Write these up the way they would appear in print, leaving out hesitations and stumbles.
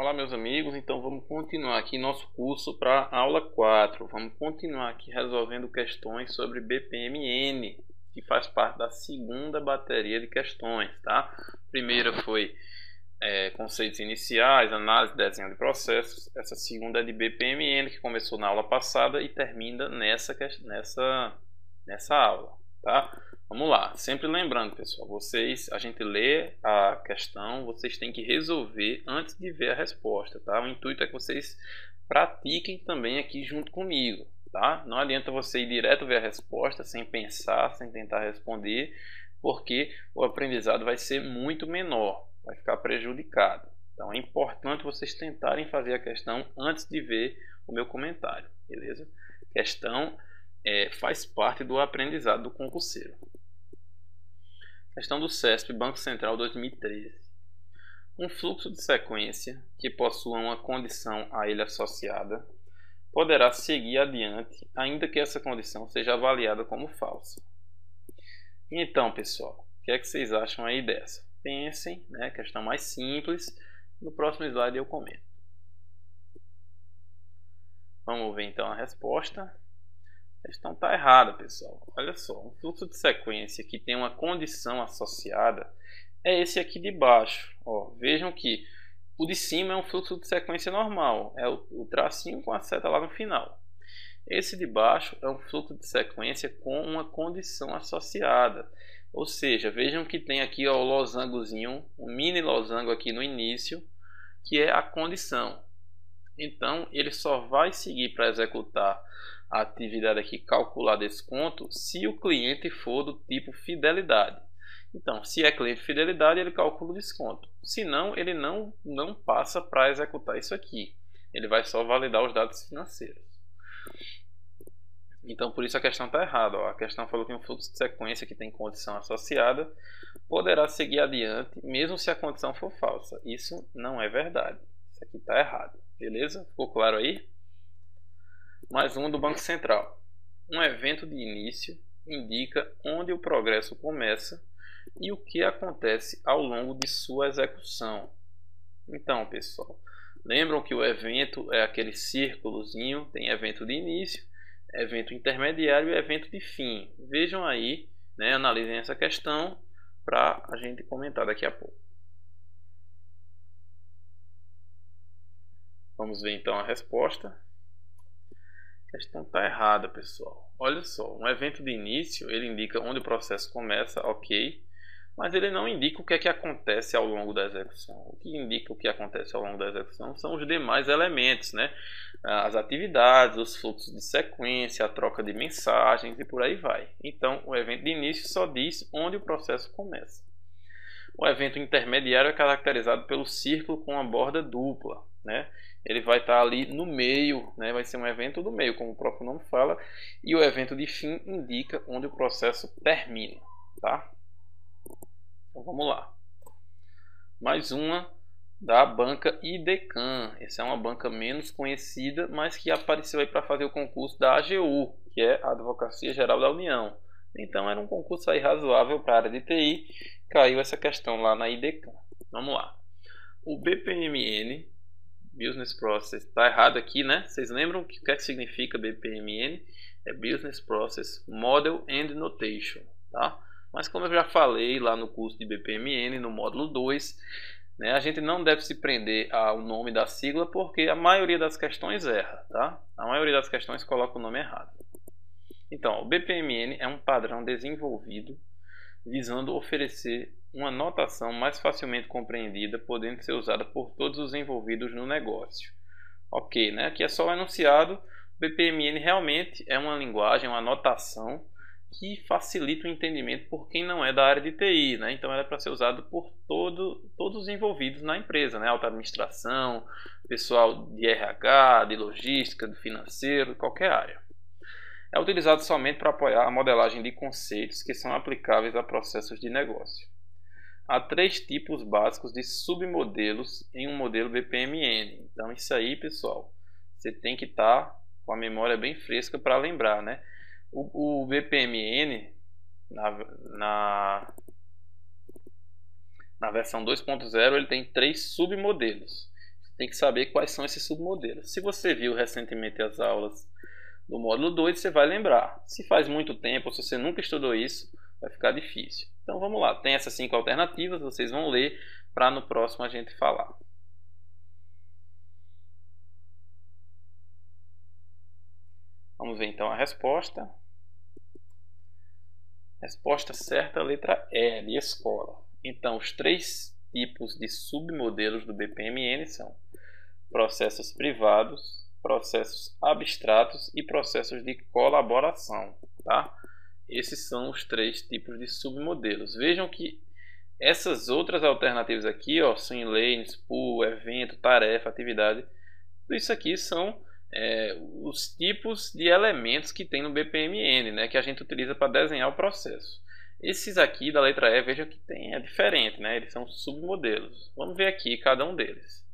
Olá meus amigos, então vamos continuar aqui nosso curso para aula 4. Vamos continuar aqui resolvendo questões sobre BPMN, que faz parte da segunda bateria de questões, tá? A primeira foi conceitos iniciais, análise e desenho de processos. Essa segunda é de BPMN, que começou na aula passada e termina nessa aula, tá? Vamos lá, sempre lembrando, pessoal, a gente lê a questão, vocês têm que resolver antes de ver a resposta, tá? O intuito é que vocês pratiquem também aqui junto comigo, tá? Não adianta você ir direto ver a resposta sem pensar, sem tentar responder, porque o aprendizado vai ser muito menor, vai ficar prejudicado. Então é importante vocês tentarem fazer a questão antes de ver o meu comentário, beleza? Questão faz parte do aprendizado do concurseiro. Questão do CESP Banco Central 2013. Um fluxo de sequência que possua uma condição a ele associada poderá seguir adiante, ainda que essa condição seja avaliada como falsa. Então, pessoal, o que é que vocês acham aí dessa? Pensem, né? Questão mais simples. No próximo slide eu comento. Vamos ver então a resposta. A questão está errada, pessoal. Olha só, um fluxo de sequência que tem uma condição associada é esse aqui de baixo. Ó, vejam que o de cima é um fluxo de sequência normal, é o tracinho com a seta lá no final. Esse de baixo é um fluxo de sequência com uma condição associada. Ou seja, vejam que tem aqui ó, o losangozinho, um mini losango aqui no início, que é a condição. Então, ele só vai seguir para executar a atividade aqui, calcular desconto, se o cliente for do tipo fidelidade. Então, se é cliente fidelidade, ele calcula o desconto. Se não, ele não passa para executar isso aqui. Ele vai só validar os dados financeiros. Então, por isso a questão está errada. Ó. A questão falou que um fluxo de sequência que tem condição associada poderá seguir adiante, mesmo se a condição for falsa. Isso não é verdade. Isso aqui está errado. Beleza? Ficou claro aí? Mais um do Banco Central. Um evento de início indica onde o progresso começa e o que acontece ao longo de sua execução. Então, pessoal, lembram que o evento é aquele círculozinho, tem evento de início, evento intermediário e evento de fim. Vejam aí, né, analisem essa questão para a gente comentar daqui a pouco. Vamos ver então a resposta. A questão está errada, pessoal. Olha só, um evento de início, ele indica onde o processo começa, ok, mas ele não indica o que é que acontece ao longo da execução. O que indica o que acontece ao longo da execução são os demais elementos, né? As atividades, os fluxos de sequência, a troca de mensagens e por aí vai. Então, o evento de início só diz onde o processo começa. O evento intermediário é caracterizado pelo círculo com a borda dupla, né? Ele vai estar ali no meio, né? Vai ser um evento do meio, como o próprio nome fala, e o evento de fim indica onde o processo termina, tá? Então vamos lá. Mais uma da banca Idecam. Essa é uma banca menos conhecida, mas que apareceu aí para fazer o concurso da AGU, que é a Advocacia Geral da União. Então era um concurso aí razoável para a área de TI. Caiu essa questão lá na Idecam. Vamos lá. O BPMN, Business Process, está errado aqui, né? Vocês lembram o que é que significa BPMN? É Business Process Model and Notation, tá? Mas como eu já falei lá no curso de BPMN, no módulo 2, né, a gente não deve se prender ao nome da sigla, porque a maioria das questões erra, tá? A maioria das questões coloca o nome errado. Então, o BPMN é um padrão desenvolvido visando oferecer uma notação mais facilmente compreendida, podendo ser usada por todos os envolvidos no negócio. Ok, né? Aqui é só o enunciado. O BPMN realmente é uma linguagem, uma notação que facilita o entendimento por quem não é da área de TI, né? Então ela é para ser usado por todos os envolvidos na empresa, né? Alta administração, pessoal de RH, de logística, de financeiro, qualquer área. É utilizado somente para apoiar a modelagem de conceitos que são aplicáveis a processos de negócio. Há 3 tipos básicos de submodelos em um modelo BPMN. Então isso aí, pessoal, você tem que estar com a memória bem fresca para lembrar, né? O BPMN, na versão 2.0, ele tem 3 submodelos. Você tem que saber quais são esses submodelos. Se você viu recentemente as aulas do módulo 2, você vai lembrar. Se faz muito tempo, ou se você nunca estudou isso, vai ficar difícil. Então vamos lá, tem essas 5 alternativas, vocês vão ler para no próximo a gente falar. Vamos ver então a resposta. Resposta certa, letra E, de escola. Então, os 3 tipos de submodelos do BPMN são processos privados, processos abstratos e processos de colaboração, tá? Esses são os 3 tipos de submodelos. Vejam que essas outras alternativas aqui, ó, swim lanes, pool, evento, tarefa, atividade, tudo isso aqui são os tipos de elementos que tem no BPMN, né, que a gente utiliza para desenhar o processo. Esses aqui da letra E, veja que é diferente, né, eles são submodelos. Vamos ver aqui cada um deles.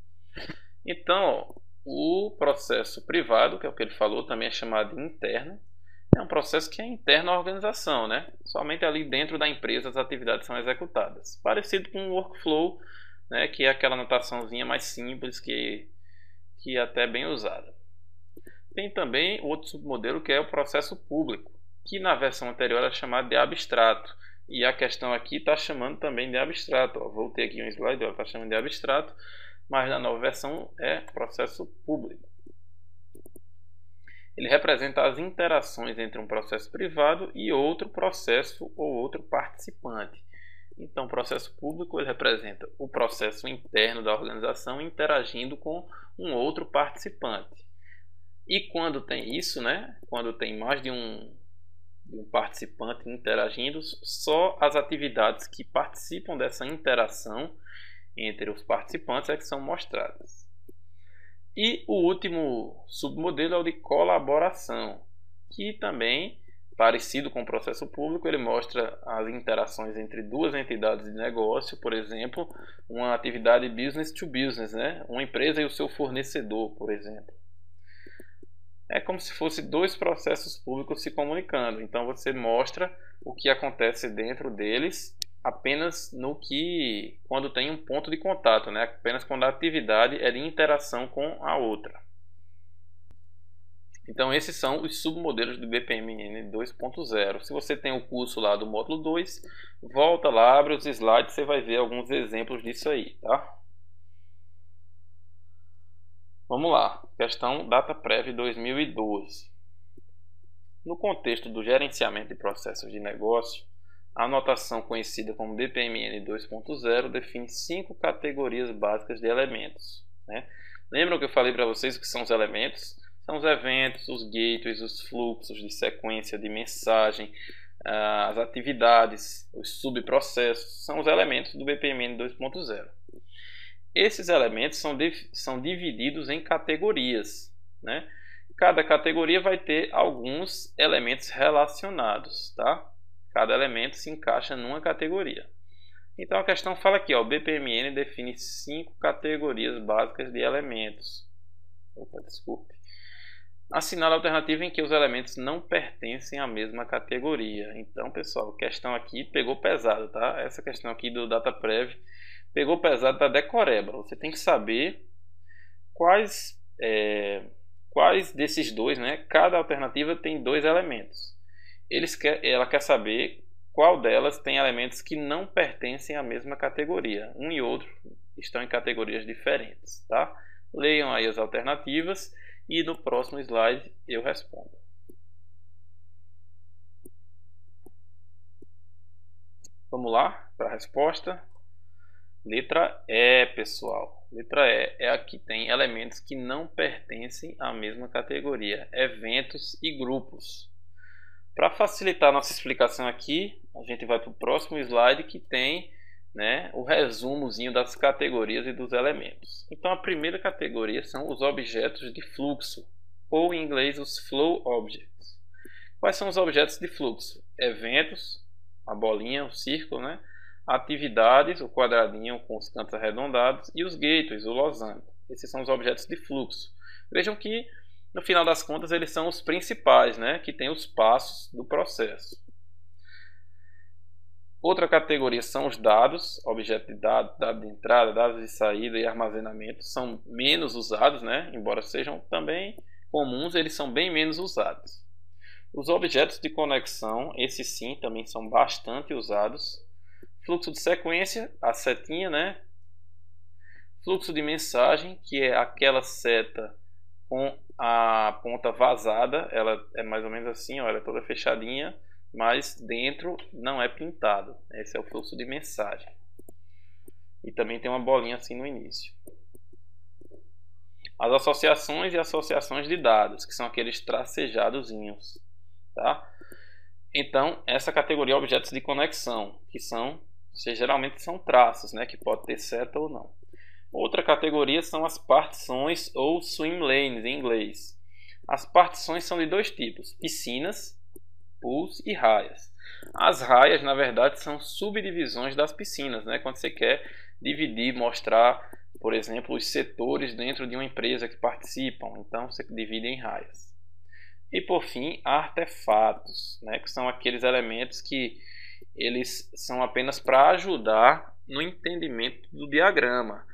Então, ó, o processo privado, que é o que ele falou, também é chamado de interno, é um processo que é interno à organização, né? Somente ali dentro da empresa as atividades são executadas. Parecido com o workflow, né, que é aquela notaçãozinha mais simples que é até bem usada. Tem também outro submodelo que é o processo público, que na versão anterior era chamado de abstrato. E a questão aqui está chamando também de abstrato. Ó, voltei aqui um slide, está chamando de abstrato, mas na nova versão é processo público. Ele representa as interações entre um processo privado e outro processo ou outro participante. Então, o processo público ele representa o processo interno da organização interagindo com um outro participante. E quando tem isso, né, quando tem mais de um participante interagindo, só as atividades que participam dessa interação entre os participantes é que são mostradas. E o último submodelo é o de colaboração, que também, parecido com o processo público, ele mostra as interações entre 2 entidades de negócio, por exemplo, uma atividade business to business, né, uma empresa e o seu fornecedor, por exemplo. É como se fosse 2 processos públicos se comunicando. Então você mostra o que acontece dentro deles apenas quando tem um ponto de contato, né? Apenas quando a atividade é de interação com a outra. Então esses são os submodelos do BPMN 2.0. Se você tem o curso lá do módulo 2, volta lá, abre os slides, você vai ver alguns exemplos disso aí, tá? Vamos lá, questão DataPrev 2012. No contexto do gerenciamento de processos de negócio, a notação conhecida como BPMN 2.0 define 5 categorias básicas de elementos, né? Lembram que eu falei para vocês o que são os elementos? São os eventos, os gateways, os fluxos de sequência de mensagem, as atividades, os subprocessos, são os elementos do BPMN 2.0. Esses elementos são divididos em categorias, né? Cada categoria vai ter alguns elementos relacionados, tá? Cada elemento se encaixa numa categoria. Então a questão fala aqui, ó, o BPMN define 5 categorias básicas de elementos. Opa, desculpe. Assinale a alternativa em que os elementos não pertencem à mesma categoria. Então, pessoal, a questão aqui pegou pesado, tá? Essa questão aqui do DataPrev pegou pesado da decoreba. Você tem que saber quais desses dois, né? Cada alternativa tem 2 elementos. Ela quer saber qual delas tem elementos que não pertencem à mesma categoria. Um e outro estão em categorias diferentes, tá? Leiam aí as alternativas e no próximo slide eu respondo. Vamos lá para a resposta. Letra E, pessoal. Letra E é a que tem elementos que não pertencem à mesma categoria, eventos e grupos. Para facilitar nossa explicação aqui, a gente vai para o próximo slide que tem, né, o resumozinho das categorias e dos elementos. Então a primeira categoria são os objetos de fluxo, ou em inglês os flow objects. Quais são os objetos de fluxo? Eventos, a bolinha, o círculo, né? Atividades, o quadradinho com os cantos arredondados, e os gateways, o losango. Esses são os objetos de fluxo. Vejam que, no final das contas, eles são os principais, né? Que tem os passos do processo. Outra categoria são os dados, objeto de dado, dado de entrada, dados de saída e armazenamento. São menos usados, né? Embora sejam também comuns, eles são bem menos usados. Os objetos de conexão, esses sim, também são bastante usados. Fluxo de sequência, a setinha, né? Fluxo de mensagem, que é aquela seta com a ponta vazada. Ela é mais ou menos assim, ó, ela é toda fechadinha, mas dentro não é pintado. Esse é o fluxo de mensagem. E também tem uma bolinha assim no início. As associações e associações de dados, que são aqueles tracejadozinhos, tá? Então, essa categoria é objetos de conexão, que geralmente são traços, né, que pode ter seta ou não. Outra categoria são as partições ou swim lanes em inglês. As partições são de dois tipos: piscinas, pools e raias. As raias, na verdade, são subdivisões das piscinas, né? Quando você quer dividir, mostrar, por exemplo, os setores dentro de uma empresa que participam, então você divide em raias. E por fim, artefatos, né? Que são aqueles elementos que eles são apenas para ajudar no entendimento do diagrama.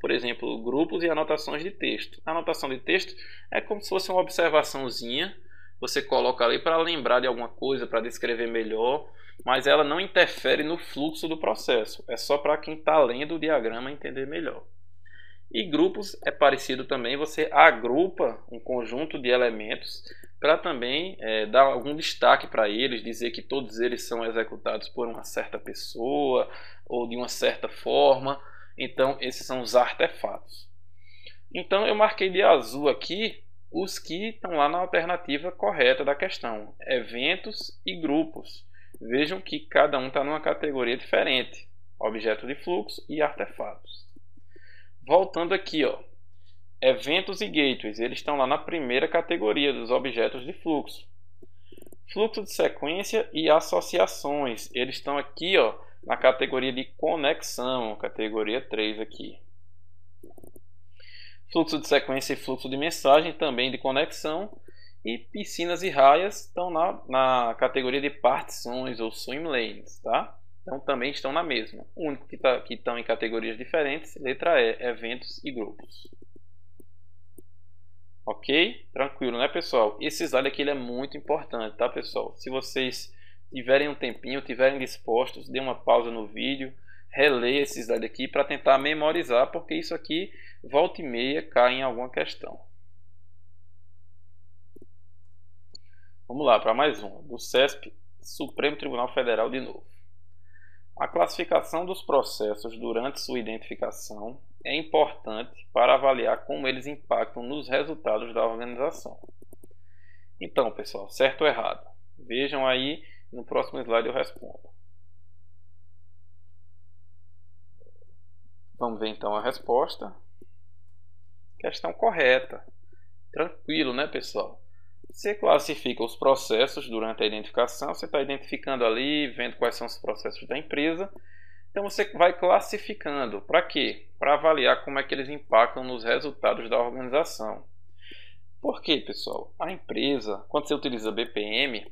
Por exemplo, grupos e anotações de texto. A anotação de texto é como se fosse uma observaçãozinha. Você coloca ali para lembrar de alguma coisa, para descrever melhor, mas ela não interfere no fluxo do processo. É só para quem está lendo o diagrama entender melhor. E grupos é parecido também. Você agrupa um conjunto de elementos para também dar algum destaque para eles, dizer que todos eles são executados por uma certa pessoa ou de uma certa forma. Então, esses são os artefatos. Então, eu marquei de azul aqui os que estão lá na alternativa correta da questão: eventos e grupos. Vejam que cada um está numa categoria diferente: objeto de fluxo e artefatos. Voltando aqui, ó, eventos e gateways, eles estão lá na primeira categoria dos objetos de fluxo. Fluxo de sequência e associações, eles estão aqui, ó, na categoria de conexão, categoria 3 aqui. Fluxo de sequência e fluxo de mensagem também de conexão. E piscinas e raias estão na categoria de partições ou swim lanes, tá? Então também estão na mesma. O único que estão em categorias diferentes, letra E, eventos e grupos. Ok? Tranquilo, né, pessoal? Esse slide aqui ele é muito importante, tá, pessoal? Se vocês tiverem um tempinho, tiverem dispostos, dê uma pausa no vídeo, releia esse slide aqui para tentar memorizar, porque isso aqui, volta e meia, cai em alguma questão. Vamos lá para mais uma, do CESP, Supremo Tribunal Federal de novo. A classificação dos processos durante sua identificação é importante para avaliar como eles impactam nos resultados da organização. Então, pessoal, certo ou errado? Vejam aí, no próximo slide eu respondo. Vamos ver então a resposta. Questão correta. Tranquilo, né, pessoal? Você classifica os processos durante a identificação, você está identificando ali, vendo quais são os processos da empresa. Então você vai classificando. Para quê? Para avaliar como é que eles impactam nos resultados da organização. Por quê, pessoal? A empresa, quando você utiliza BPM,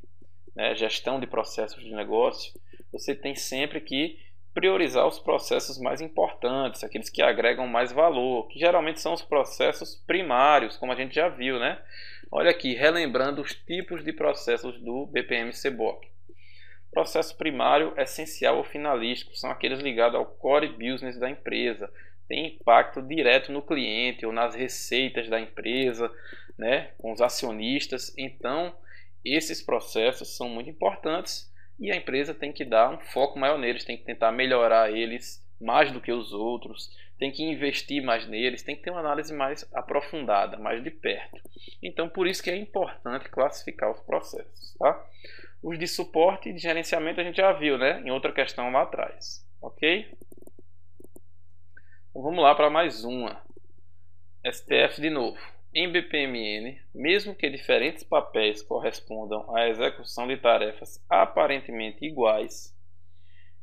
né, gestão de processos de negócio, você tem sempre que priorizar os processos mais importantes, aqueles que agregam mais valor, que geralmente são os processos primários, como a gente já viu, né? Olha aqui, relembrando os tipos de processos do BPM-CBOK. Processo primário, essencial ou finalístico, são aqueles ligados ao core business da empresa, tem impacto direto no cliente ou nas receitas da empresa, né, com os acionistas. Então, esses processos são muito importantes e a empresa tem que dar um foco maior neles, tem que tentar melhorar eles mais do que os outros, tem que investir mais neles, tem que ter uma análise mais aprofundada, mais de perto. Então, por isso que é importante classificar os processos, tá? Os de suporte e de gerenciamento a gente já viu, né? Em outra questão lá atrás, ok? Então, vamos lá para mais uma. STF de novo. Em BPMN, mesmo que diferentes papéis correspondam à execução de tarefas aparentemente iguais,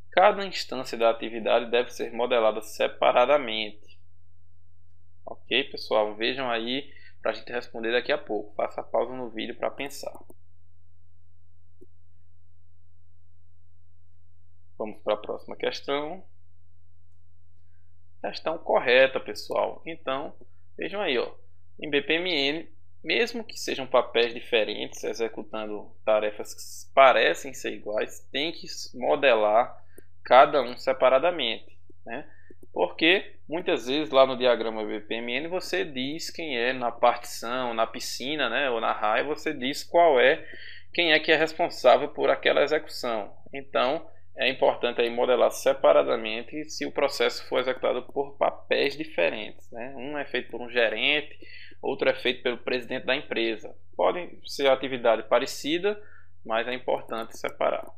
cada instância da atividade deve ser modelada separadamente. Ok, pessoal? Vejam aí para a gente responder daqui a pouco. Faça pausa no vídeo para pensar. Vamos para a próxima questão. Questão correta, pessoal. Então, vejam aí, ó. Em BPMN, mesmo que sejam papéis diferentes, executando tarefas que parecem ser iguais, tem que modelar cada um separadamente, né? Porque muitas vezes lá no diagrama BPMN você diz quem é na partição, na piscina, né, ou na raia, você diz quem é que é responsável por aquela execução. Então, é importante aí modelar separadamente se o processo for executado por papéis diferentes, né? Um é feito por um gerente, outro é feito pelo presidente da empresa. Pode ser atividade parecida, mas é importante separar.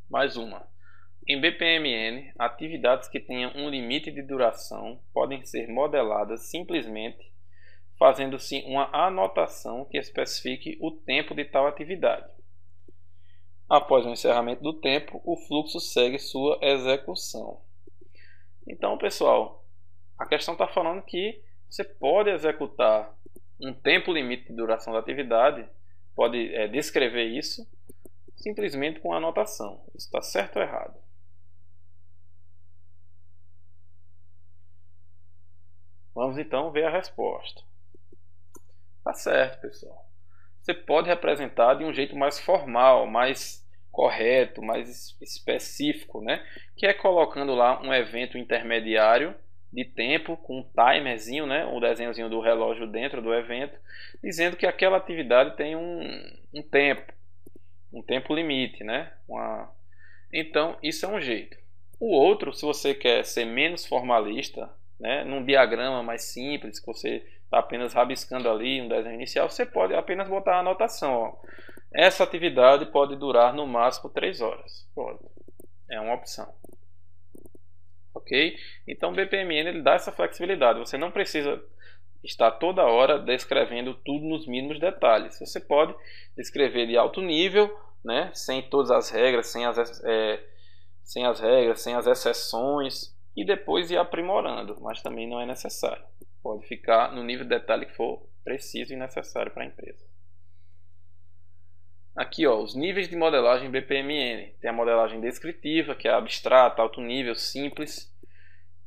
Mais uma. Em BPMN, atividades que tenham um limite de duração podem ser modeladas simplesmente fazendo-se uma anotação que especifique o tempo de tal atividade. Após o encerramento do tempo, o fluxo segue sua execução. Então, pessoal, a questão está falando que você pode executar um tempo limite de duração da atividade, pode descrever isso simplesmente com anotação. Isso está certo ou errado? Vamos então ver a resposta. Tá certo, pessoal. Você pode representar de um jeito mais formal, mais correto, mais específico, né? Que é colocando lá um evento intermediário de tempo com um timerzinho, né? Um desenhozinho do relógio dentro do evento, dizendo que aquela atividade tem um tempo limite, né? Então, isso é um jeito. O outro, se você quer ser menos formalista, né? Num diagrama mais simples, que você está apenas rabiscando ali um desenho inicial, você pode apenas botar a anotação, ó. Essa atividade pode durar no máximo 3 horas. Pode. É uma opção. Ok? Então o BPMN ele dá essa flexibilidade. Você não precisa estar toda hora descrevendo tudo nos mínimos detalhes. Você pode descrever de alto nível, né? Sem todas as regras, sem as exceções, e depois ir aprimorando, mas também não é necessário. Pode ficar no nível de detalhe que for preciso e necessário para a empresa. Aqui, ó, os níveis de modelagem BPMN. Tem a modelagem descritiva, que é abstrata, alto nível, simples.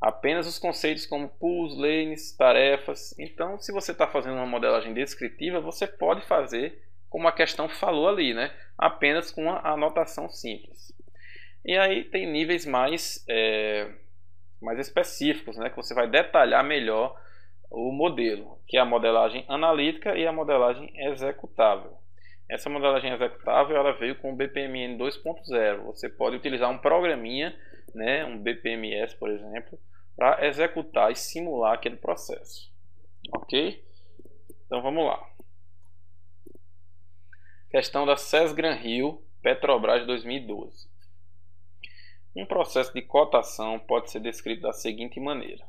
Apenas os conceitos como pools, lanes, tarefas. Então, se você está fazendo uma modelagem descritiva, você pode fazer como a questão falou ali, né? Apenas com uma anotação simples. E aí tem níveis mais específicos, né? Que você vai detalhar melhor o modelo, que é a modelagem analítica e a modelagem executável. Essa modelagem executável ela veio com o BPMN 2.0. Você pode utilizar um programinha, né, um BPMS, por exemplo, para executar e simular aquele processo. Ok? Então vamos lá. Questão da SES Gran Rio, Petrobras 2012. Um processo de cotação pode ser descrito da seguinte maneira.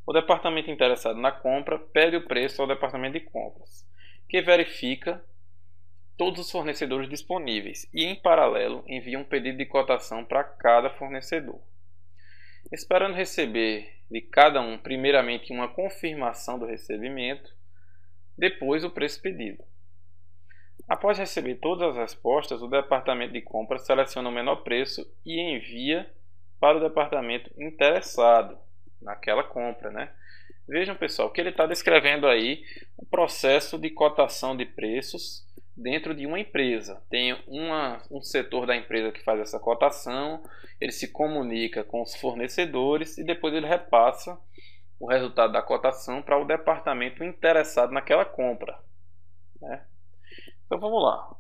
O departamento interessado na compra pede o preço ao departamento de compras, que verifica todos os fornecedores disponíveis e, em paralelo, envia um pedido de cotação para cada fornecedor, esperando receber de cada um primeiramente uma confirmação do recebimento, depois o preço pedido. Após receber todas as respostas, o departamento de compras seleciona o menor preço e envia para o departamento interessado naquela compra, né? Vejam, pessoal, que ele está descrevendo aí o processo de cotação de preços dentro de uma empresa. Tem um setor da empresa que faz essa cotação, ele se comunica com os fornecedores e depois ele repassa o resultado da cotação para o departamento interessado naquela compra, né? Então vamos lá.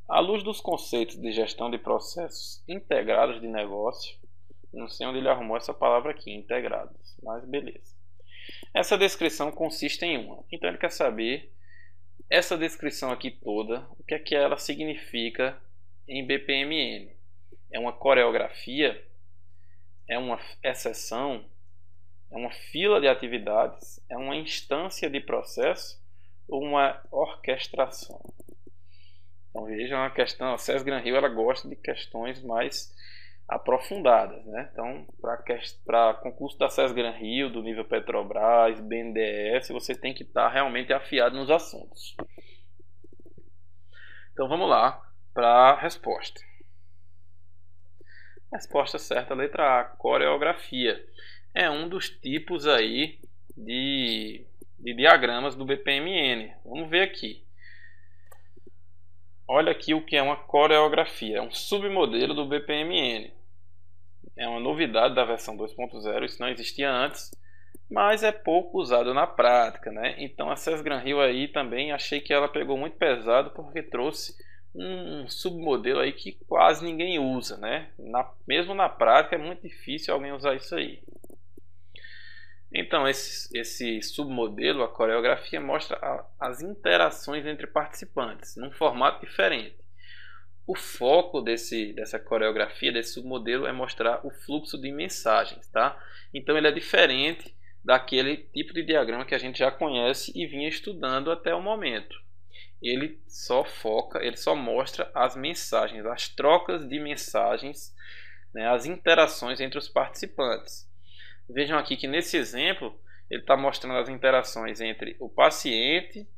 À luz dos conceitos de gestão de processos integrados de negócio, não sei onde ele arrumou essa palavra aqui, integrados, mas beleza. Essa descrição consiste em uma. Então ele quer saber essa descrição aqui toda, o que é que ela significa em BPMN. É uma coreografia? É uma exceção? É uma fila de atividades? É uma instância de processo? Ou uma orquestração? Então vejam a questão, a SES Gran Rio ela gosta de questões mais aprofundadas, né? Então, para concurso da SES Gran Rio, do nível Petrobras, BNDES, você tem que estar realmente afiado nos assuntos. Então vamos lá. para a resposta. Resposta certa, letra A, coreografia. É um dos tipos aí de diagramas do BPMN. Vamos ver aqui. Olha aqui o que é uma coreografia. É um submodelo do BPMN. É uma novidade da versão 2.0. Isso não existia antes, mas é pouco usado na prática, né? Então a SESGranRio aí também achei que ela pegou muito pesado, porque trouxe um submodelo aí que quase ninguém usa, né? Mesmo na prática é muito difícil alguém usar isso aí. Então esse submodelo, a coreografia, mostra as interações entre participantes num formato diferente. O foco dessa coreografia, desse submodelo, é mostrar o fluxo de mensagens, tá? Então ele é diferente daquele tipo de diagrama que a gente já conhece e vinha estudando até o momento. Ele só mostra as mensagens, as trocas de mensagens, né, as interações entre os participantes. Vejam aqui que nesse exemplo ele está mostrando as interações entre o paciente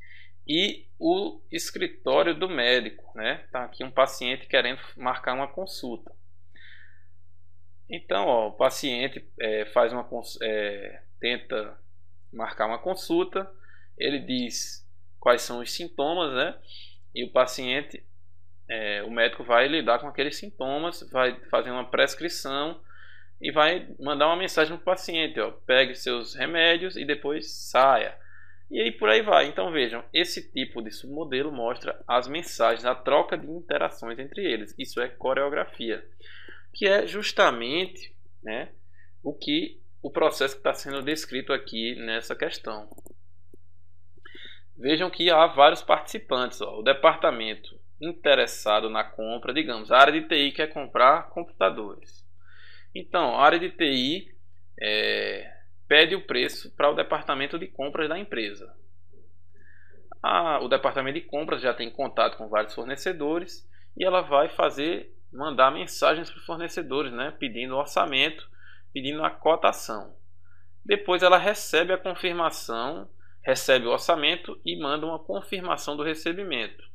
e o escritório do médico, né? Tá aqui um paciente querendo marcar uma consulta. Então, ó, o paciente tenta marcar uma consulta, ele diz quais são os sintomas, né? E o paciente, o médico vai lidar com aqueles sintomas, vai fazer uma prescrição e vai mandar uma mensagem para o paciente, ó, pegue seus remédios e depois saia. E aí por aí vai. Então vejam, esse tipo de submodelo mostra as mensagens, a troca de interações entre eles. Isso é coreografia, que é justamente, né, o processo que está sendo descrito aqui nessa questão. Vejam que há vários participantes. Ó, o departamento interessado na compra, digamos, a área de TI quer comprar computadores. Então, a área de TI pede o preço para o departamento de compras da empresa. O departamento de compras já tem contato com vários fornecedores e ela vai mandar mensagens para os fornecedores, né, pedindo orçamento, pedindo a cotação. Depois ela recebe a confirmação, recebe o orçamento e manda uma confirmação do recebimento,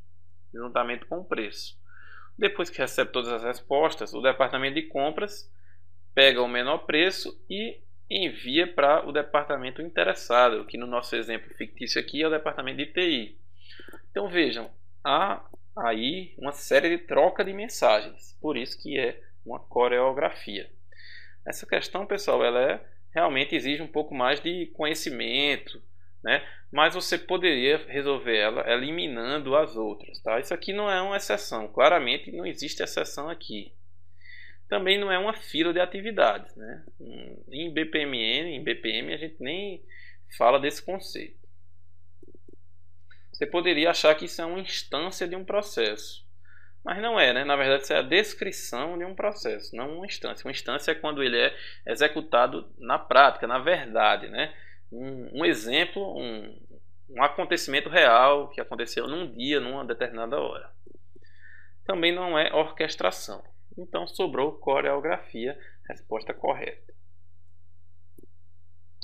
juntamente com o preço. Depois que recebe todas as respostas, o departamento de compras pega o menor preço e envia para o departamento interessado, que no nosso exemplo fictício aqui é o departamento de TI. Então vejam, há aí uma série de troca de mensagens, por isso que é uma coreografia. Essa questão, pessoal, ela realmente exige um pouco mais de conhecimento, né? Mas você poderia resolver ela eliminando as outras, tá? Isso aqui não é uma exceção, claramente não existe exceção aqui. Também não é uma fila de atividades, né? Em BPM a gente nem fala desse conceito. Você poderia achar que isso é uma instância de um processo, mas não é, né? Na verdade, isso é a descrição de um processo, não uma instância. Uma instância é quando ele é executado na prática, na verdade, né? Um exemplo, um acontecimento real que aconteceu num dia, numa determinada hora. Também não é orquestração. Então sobrou coreografia, resposta correta.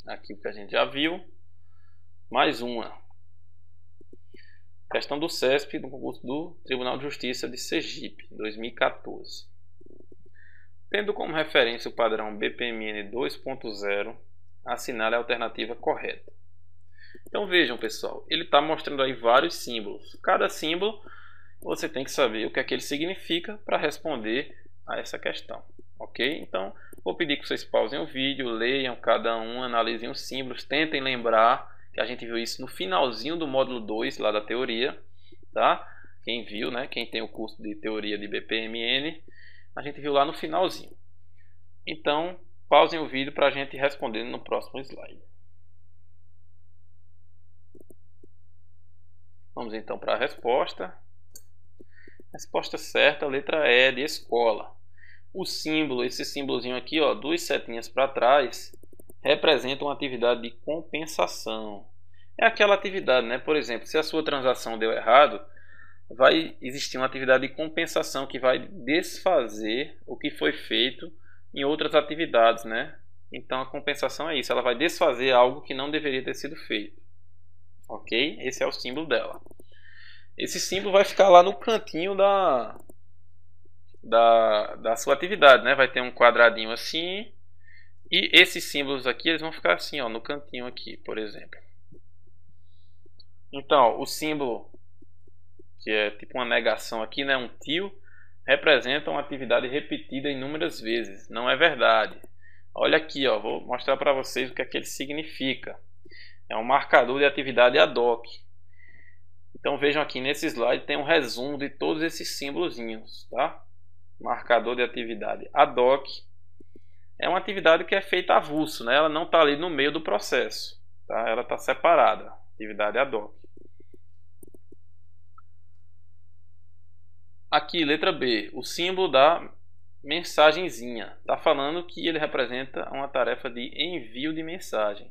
Aqui o que a gente já viu. Mais uma. Questão do CESP, do concurso do Tribunal de Justiça de Sergipe, 2014. Tendo como referência o padrão BPMN 2.0, assinale a alternativa correta. Então vejam, pessoal, ele está mostrando aí vários símbolos. Cada símbolo você tem que saber o que é que ele significa para responder a essa questão, ok? Então vou pedir que vocês pausem o vídeo, leiam cada um, analisem os símbolos, tentem lembrar que a gente viu isso no finalzinho do módulo 2 lá da teoria, tá? Quem viu, né? Quem tem o curso de teoria de BPMN, a gente viu lá no finalzinho. Então pausem o vídeo para a gente responder no próximo slide. Vamos então para a resposta. Resposta certa, letra E de escola. O símbolo, esse símbolozinho aqui, ó, duas setinhas para trás, representa uma atividade de compensação. É aquela atividade, né? Por exemplo, se a sua transação deu errado, vai existir uma atividade de compensação que vai desfazer o que foi feito em outras atividades, né? Então a compensação é isso, ela vai desfazer algo que não deveria ter sido feito. Ok? Esse é o símbolo dela. Esse símbolo vai ficar lá no cantinho da sua atividade, né? Vai ter um quadradinho assim, e esses símbolos aqui eles vão ficar assim, ó, no cantinho aqui, por exemplo. Então, o símbolo que é tipo uma negação aqui, né, um tio, representa uma atividade repetida inúmeras vezes. Não é verdade. Olha aqui, ó, vou mostrar para vocês o que é que ele significa. É um marcador de atividade ad hoc. Então vejam aqui nesse slide tem um resumo de todos esses símbolozinhos, tá? Marcador de atividade ad hoc é uma atividade que é feita avulso, né? Ela não está ali no meio do processo, tá? Ela está separada. Atividade ad hoc. Aqui, letra B, o símbolo da mensagenzinha. Está falando que ele representa uma tarefa de envio de mensagem.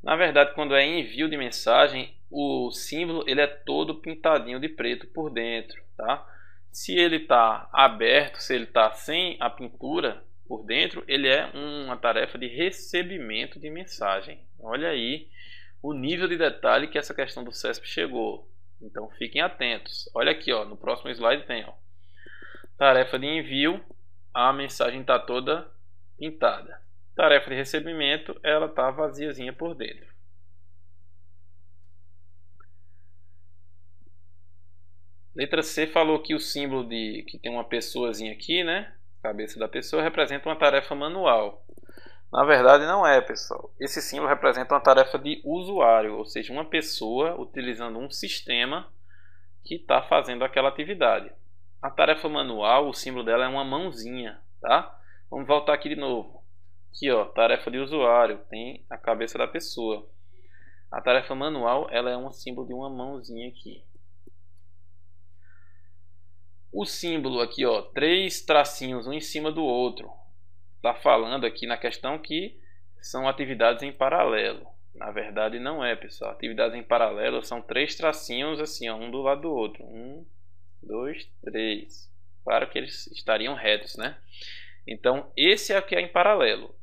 Na verdade, quando é envio de mensagem, o símbolo ele é todo pintadinho de preto por dentro, tá? Se ele está aberto, se ele está sem a pintura por dentro, ele é uma tarefa de recebimento de mensagem. Olha aí o nível de detalhe que essa questão do CESP chegou. Então fiquem atentos. Olha aqui, ó, no próximo slide tem, ó, tarefa de envio, a mensagem está toda pintada. Tarefa de recebimento, ela está vaziazinha por dentro. Letra C falou que o símbolo que tem uma pessoazinha aqui, né? Cabeça da pessoa representa uma tarefa manual. Na verdade não é, pessoal. Esse símbolo representa uma tarefa de usuário, ou seja, uma pessoa utilizando um sistema que está fazendo aquela atividade. A tarefa manual, o símbolo dela é uma mãozinha, tá? Vamos voltar aqui de novo. Aqui, ó, tarefa de usuário, tem a cabeça da pessoa. A tarefa manual, ela é um símbolo de uma mãozinha aqui. O símbolo aqui, ó, 3 tracinhos um em cima do outro. Está falando aqui na questão que são atividades em paralelo. Na verdade não é, pessoal. Atividades em paralelo são 3 tracinhos assim, ó, um do lado do outro. 1, 2, 3. Claro que eles estariam retos, né? Então esse é o que é em paralelo.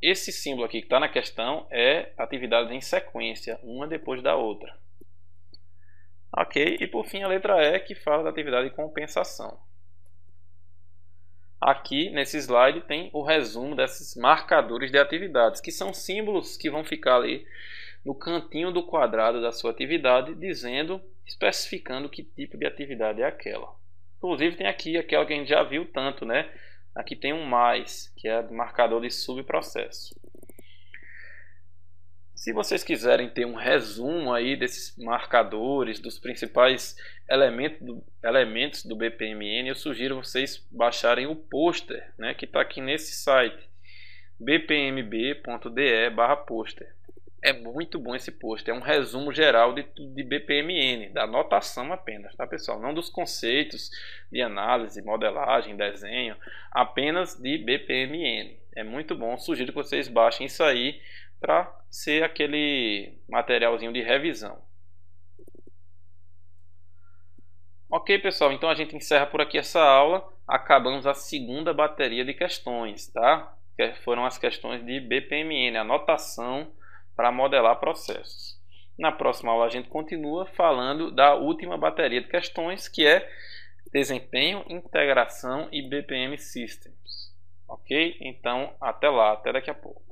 Esse símbolo aqui que está na questão é atividades em sequência, uma depois da outra. Ok? E por fim a letra E, que fala da atividade de compensação. Aqui nesse slide tem o resumo desses marcadores de atividades, que são símbolos que vão ficar ali no cantinho do quadrado da sua atividade, especificando que tipo de atividade é aquela. Inclusive tem aqui aquela que a gente já viu tanto, né? Aqui tem um mais, que é marcador de subprocesso. Se vocês quiserem ter um resumo aí desses marcadores, dos principais elementos do BPMN, eu sugiro vocês baixarem o pôster, né, que está aqui nesse site, bpmb.de/pôster. É muito bom esse pôster, é um resumo geral de BPMN, da notação apenas, tá, pessoal? Não dos conceitos de análise, modelagem, desenho, apenas de BPMN. É muito bom, sugiro que vocês baixem isso aí para ser aquele materialzinho de revisão. Ok, pessoal, então a gente encerra por aqui essa aula. Acabamos a segunda bateria de questões, tá? Que foram as questões de BPMN, a notação para modelar processos. Na próxima aula a gente continua falando da última bateria de questões, que é desempenho, integração e BPM Systems. Ok? Então, até lá, até daqui a pouco.